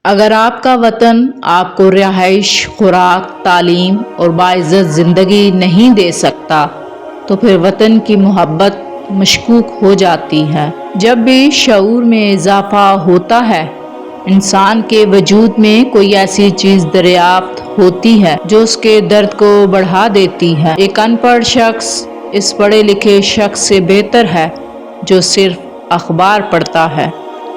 اگر آپ کا وطن آپ کو رہائش، خوراک، تعلیم اور باعزت زندگی نہیں دے سکتا تو پھر وطن کی محبت مشکوک ہو جاتی ہے۔ جب بھی شعور میں اضافہ ہوتا ہے، انسان کے وجود میں کوئی ایسی چیز دریافت ہوتی ہے جو اس کے درد کو بڑھا دیتی ہے۔ ایک ان پڑھ شخص اس پڑھے لکھے شخص سے بہتر ہے جو صرف اخبار پڑھتا ہے۔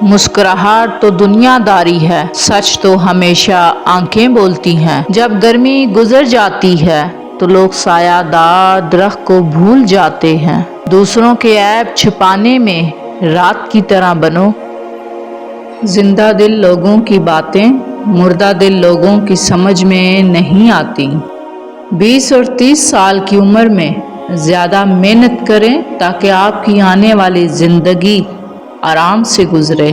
مسکراہٹ تو دنیا داری ہے، سچ تو ہمیشہ آنکھیں بولتی ہیں۔ جب گرمی گزر جاتی ہے تو لوگ سایہ دار درخت کو بھول جاتے ہیں۔ دوسروں کے عیب چھپانے میں رات کی طرح بنو۔ زندہ دل لوگوں کی باتیں مردہ دل لوگوں کی سمجھ میں نہیں آتی۔ 20 اور 30 سال کی عمر میں زیادہ محنت کریں تاکہ آپ کی آنے والی زندگی آرام سے گزرے۔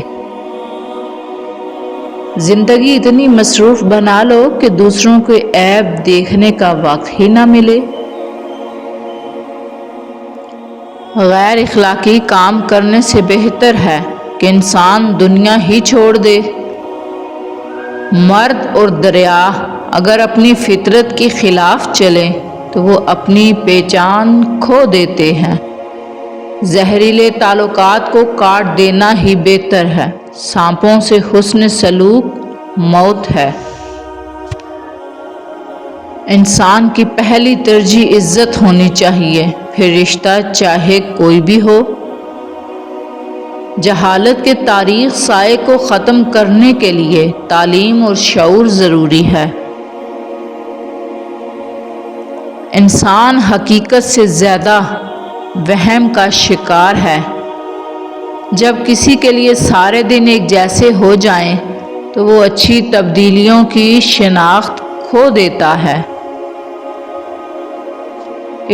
زندگی اتنی مصروف بنا لو کہ دوسروں کے عیب دیکھنے کا وقت ہی نہ ملے۔ غیر اخلاقی کام کرنے سے بہتر ہے کہ انسان دنیا ہی چھوڑ دے۔ مرد اور دریا اگر اپنی فطرت کے خلاف چلیں تو وہ اپنی پہچان کھو دیتے ہیں۔ زہریلے تعلقات کو کاٹ دینا ہی بہتر ہے۔ سانپوں سے حسن سلوک موت ہے۔ انسان کی پہلی ترجیح عزت ہونی چاہیے، پھر رشتہ چاہے کوئی بھی ہو۔ جہالت کے تاریک سائے کو ختم کرنے کے لیے تعلیم اور شعور ضروری ہے۔ انسان حقیقت سے زیادہ وہم کا شکار ہے۔ جب کسی کے لیے سارے دن ایک جیسے ہو جائیں تو وہ اچھی تبدیلیوں کی شناخت کھو دیتا ہے۔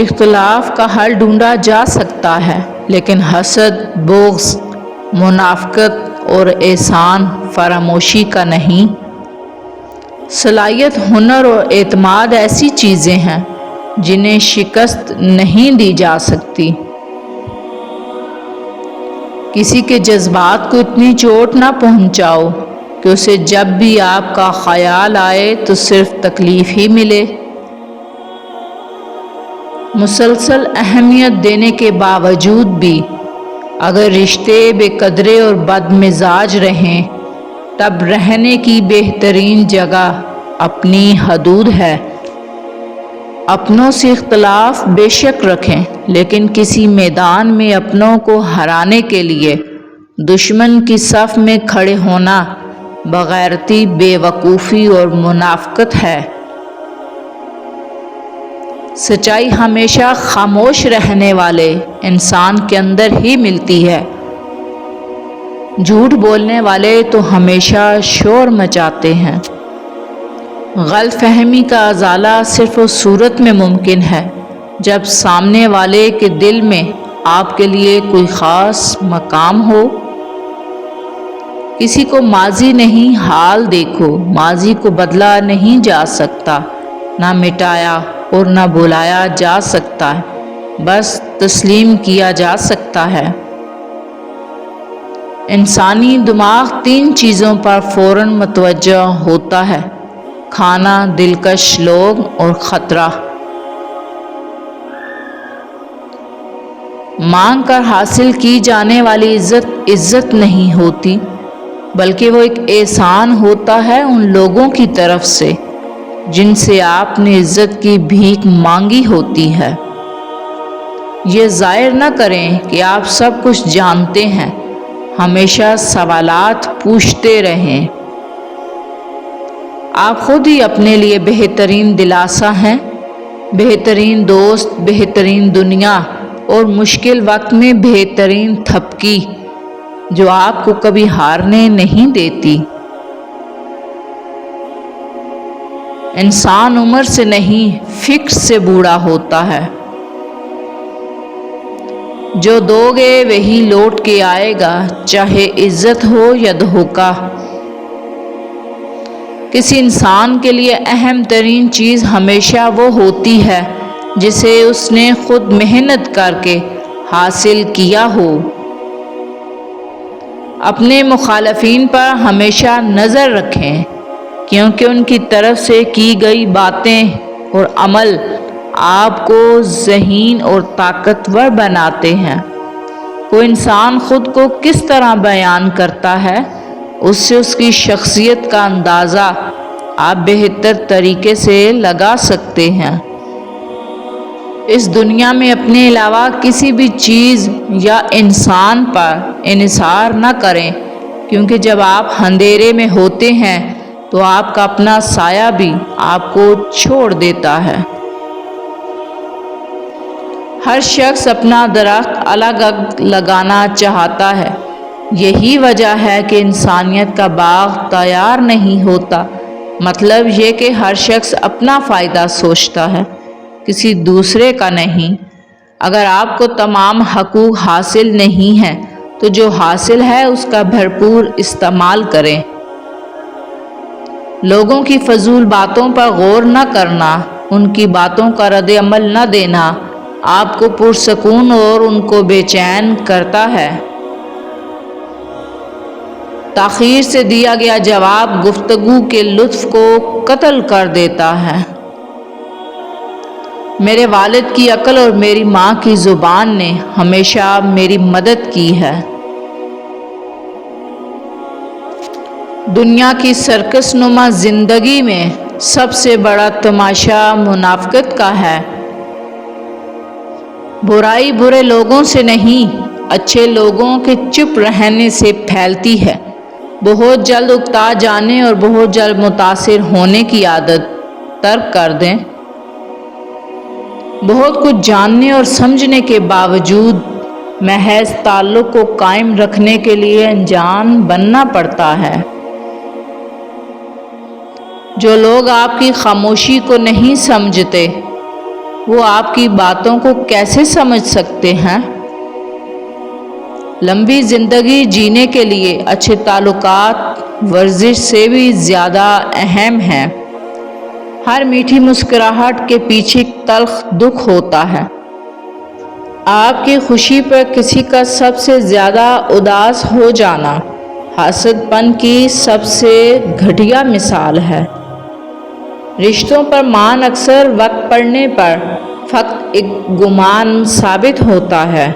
اختلاف کا حل ڈھونڈا جا سکتا ہے لیکن حسد، بغض، منافقت اور احسان فراموشی کا نہیں۔ صلاحیت، ہنر اور اعتماد ایسی چیزیں ہیں جنہیں شکست نہیں دی جا سکتی۔ کسی کے جذبات کو اتنی چوٹ نہ پہنچاؤ کہ اسے جب بھی آپ کا خیال آئے تو صرف تکلیف ہی ملے۔ مسلسل اہمیت دینے کے باوجود بھی اگر رشتے بے قدرے اور بد مزاج رہیں تب رہنے کی بہترین جگہ اپنی حدود ہے۔ اپنوں سے اختلاف بے شک رکھیں لیکن کسی میدان میں اپنوں کو ہرانے کے لیے دشمن کی صف میں کھڑے ہونا بغیرتی، بے وقوفی اور منافقت ہے۔ سچائی ہمیشہ خاموش رہنے والے انسان کے اندر ہی ملتی ہے۔ جھوٹ بولنے والے تو ہمیشہ شور مچاتے ہیں۔ غلط فہمی کا ازالہ صرف اس صورت میں ممکن ہے جب سامنے والے کے دل میں آپ کے لیے کوئی خاص مقام ہو۔ کسی کو ماضی نہیں، حال دیکھو۔ ماضی کو بدلا نہیں جا سکتا، نہ مٹایا اور نہ بلایا جا سکتا ہے، بس تسلیم کیا جا سکتا ہے۔ انسانی دماغ 3 چیزوں پر فوراً متوجہ ہوتا ہے: کھانا، دلکش لوگ اور خطرہ۔ مانگ کر حاصل کی جانے والی عزت نہیں ہوتی بلکہ وہ ایک احسان ہوتا ہے ان لوگوں کی طرف سے جن سے آپ نے عزت کی بھیک مانگی ہوتی ہے۔ یہ ظاہر نہ کریں کہ آپ سب کچھ جانتے ہیں، ہمیشہ سوالات پوچھتے رہیں۔ آپ خود ہی اپنے لیے بہترین دلاسا ہیں، بہترین دوست، بہترین دنیا اور مشکل وقت میں بہترین تھپکی جو آپ کو کبھی ہارنے نہیں دیتی۔ انسان عمر سے نہیں، فکر سے بوڑھا ہوتا ہے۔ جو دو گے وہی لوٹ کے آئے گا، چاہے عزت ہو یا دھوکہ۔ کسی انسان کے لیے اہم ترین چیز ہمیشہ وہ ہوتی ہے جسے اس نے خود محنت کر کے حاصل کیا ہو۔ اپنے مخالفین پر ہمیشہ نظر رکھیں، کیونکہ ان کی طرف سے کی گئی باتیں اور عمل آپ کو ذہین اور طاقتور بناتے ہیں۔ کوئی انسان خود کو کس طرح بیان کرتا ہے، اس سے اس کی شخصیت کا اندازہ آپ بہتر طریقے سے لگا سکتے ہیں۔ اس دنیا میں اپنے علاوہ کسی بھی چیز یا انسان پر انحصار نہ کریں، کیونکہ جب آپ اندھیرے میں ہوتے ہیں تو آپ کا اپنا سایہ بھی آپ کو چھوڑ دیتا ہے۔ ہر شخص اپنا درخت الگ الگ لگانا چاہتا ہے، یہی وجہ ہے کہ انسانیت کا باغ تیار نہیں ہوتا۔ مطلب یہ کہ ہر شخص اپنا فائدہ سوچتا ہے، کسی دوسرے کا نہیں۔ اگر آپ کو تمام حقوق حاصل نہیں ہیں تو جو حاصل ہے اس کا بھرپور استعمال کریں۔ لوگوں کی فضول باتوں پر غور نہ کرنا، ان کی باتوں کا رد عمل نہ دینا آپ کو پرسکون اور ان کو بے چین کرتا ہے۔ تاخیر سے دیا گیا جواب گفتگو کے لطف کو قتل کر دیتا ہے۔ میرے والد کی عقل اور میری ماں کی زبان نے ہمیشہ میری مدد کی ہے۔ دنیا کی سرکس نما زندگی میں سب سے بڑا تماشا منافقت کا ہے۔ برائی برے لوگوں سے نہیں، اچھے لوگوں کے چپ رہنے سے پھیلتی ہے۔ بہت جلد اکتا جانے اور بہت جلد متاثر ہونے کی عادت ترک کر دیں۔ بہت کچھ جاننے اور سمجھنے کے باوجود محض تعلق کو قائم رکھنے کے لیے انجان بننا پڑتا ہے۔ جو لوگ آپ کی خاموشی کو نہیں سمجھتے، وہ آپ کی باتوں کو کیسے سمجھ سکتے ہیں؟ لمبی زندگی جینے کے لیے اچھے تعلقات ورزش سے بھی زیادہ اہم ہیں۔ ہر میٹھی مسکراہٹ کے پیچھے تلخ دکھ ہوتا ہے۔ آپ کی خوشی پر کسی کا سب سے زیادہ اداس ہو جانا حاسد پن کی سب سے گھٹیا مثال ہے۔ رشتوں پر مان اکثر وقت پڑنے پر فقط ایک گمان ثابت ہوتا ہے۔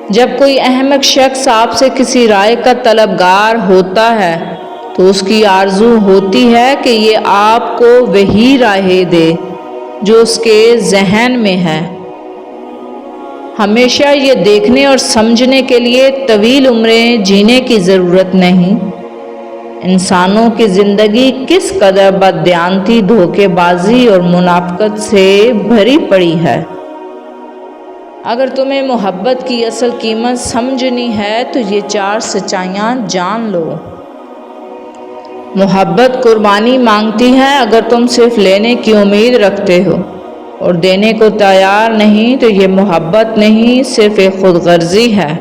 جب کوئی احمق شخص آپ سے کسی رائے کا طلبگار ہوتا ہے تو اس کی آرزو ہوتی ہے کہ یہ آپ کو وہی رائے دے جو اس کے ذہن میں ہے۔ ہمیشہ یہ دیکھنے اور سمجھنے کے لیے طویل عمریں جینے کی ضرورت نہیں۔ انسانوں کی زندگی کس قدر بددیانتی، دھوکے بازی اور منافقت سے بھری پڑی ہے۔ اگر تمہیں محبت کی اصل قیمت سمجھنی ہے تو یہ 4 سچائیاں جان لو۔ محبت قربانی مانگتی ہے۔ اگر تم صرف لینے کی امید رکھتے ہو اور دینے کو تیار نہیں تو یہ محبت نہیں، صرف ایک خود غرضی ہے۔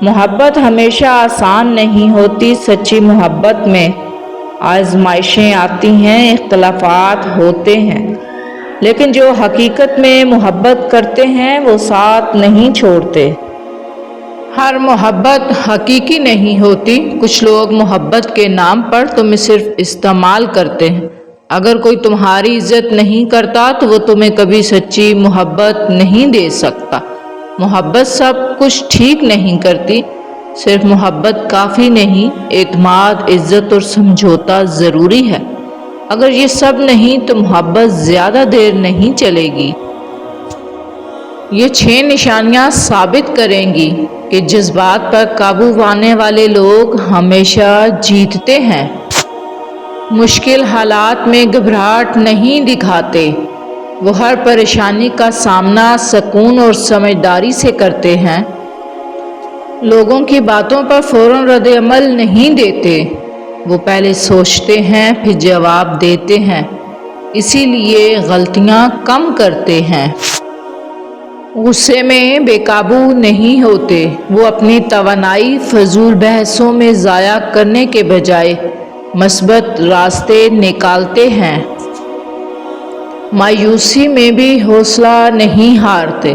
محبت ہمیشہ آسان نہیں ہوتی۔ سچی محبت میں آزمائشیں آتی ہیں، اختلافات ہوتے ہیں، لیکن جو حقیقت میں محبت کرتے ہیں وہ ساتھ نہیں چھوڑتے۔ ہر محبت حقیقی نہیں ہوتی۔ کچھ لوگ محبت کے نام پر تمہیں صرف استعمال کرتے ہیں۔ اگر کوئی تمہاری عزت نہیں کرتا تو وہ تمہیں کبھی سچی محبت نہیں دے سکتا۔ محبت سب کچھ ٹھیک نہیں کرتی، صرف محبت کافی نہیں، اعتماد، عزت اور سمجھوتا ضروری ہے۔ اگر یہ سب نہیں تو محبت زیادہ دیر نہیں چلے گی۔ یہ 6 نشانیاں ثابت کریں گی کہ جذبات پر قابو پانے والے لوگ ہمیشہ جیتتے ہیں۔ مشکل حالات میں گھبراہٹ نہیں دکھاتے، وہ ہر پریشانی کا سامنا سکون اور سمجھداری سے کرتے ہیں۔ لوگوں کی باتوں پر فوراً رد عمل نہیں دیتے، وہ پہلے سوچتے ہیں پھر جواب دیتے ہیں، اسی لیے غلطیاں کم کرتے ہیں۔ غصے میں بے قابو نہیں ہوتے، وہ اپنی توانائی فضول بحثوں میں ضائع کرنے کے بجائے مثبت راستے نکالتے ہیں۔ مایوسی میں بھی حوصلہ نہیں ہارتے،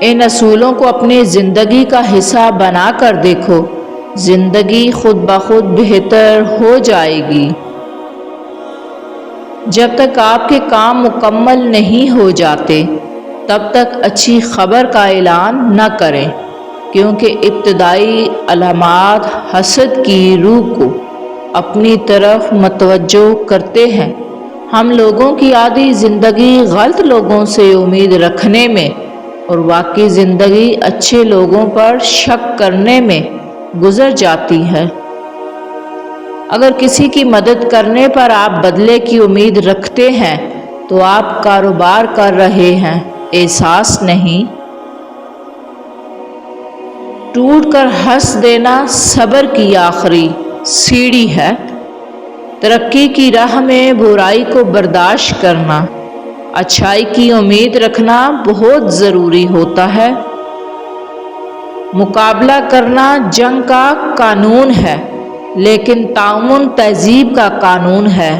ان اصولوں کو اپنی زندگی کا حصہ بنا کر دیکھو، زندگی خود بخود بہتر ہو جائے گی۔ جب تک آپ کے کام مکمل نہیں ہو جاتے تب تک اچھی خبر کا اعلان نہ کریں، کیونکہ ابتدائی علامات حسد کی روح کو اپنی طرف متوجہ کرتے ہیں۔ ہم لوگوں کی عادی زندگی غلط لوگوں سے امید رکھنے میں اور واقعی زندگی اچھے لوگوں پر شک کرنے میں گزر جاتی ہے۔ اگر کسی کی مدد کرنے پر آپ بدلے کی امید رکھتے ہیں تو آپ کاروبار کر رہے ہیں، احساس نہیں۔ ٹوٹ کر ہنس دینا صبر کی آخری سیڑھی ہے۔ ترقی کی راہ میں برائی کو برداشت کرنا، اچھائی کی امید رکھنا بہت ضروری ہوتا ہے۔ مقابلہ کرنا جنگ کا قانون ہے، لیکن تعاون تہذیب کا قانون ہے۔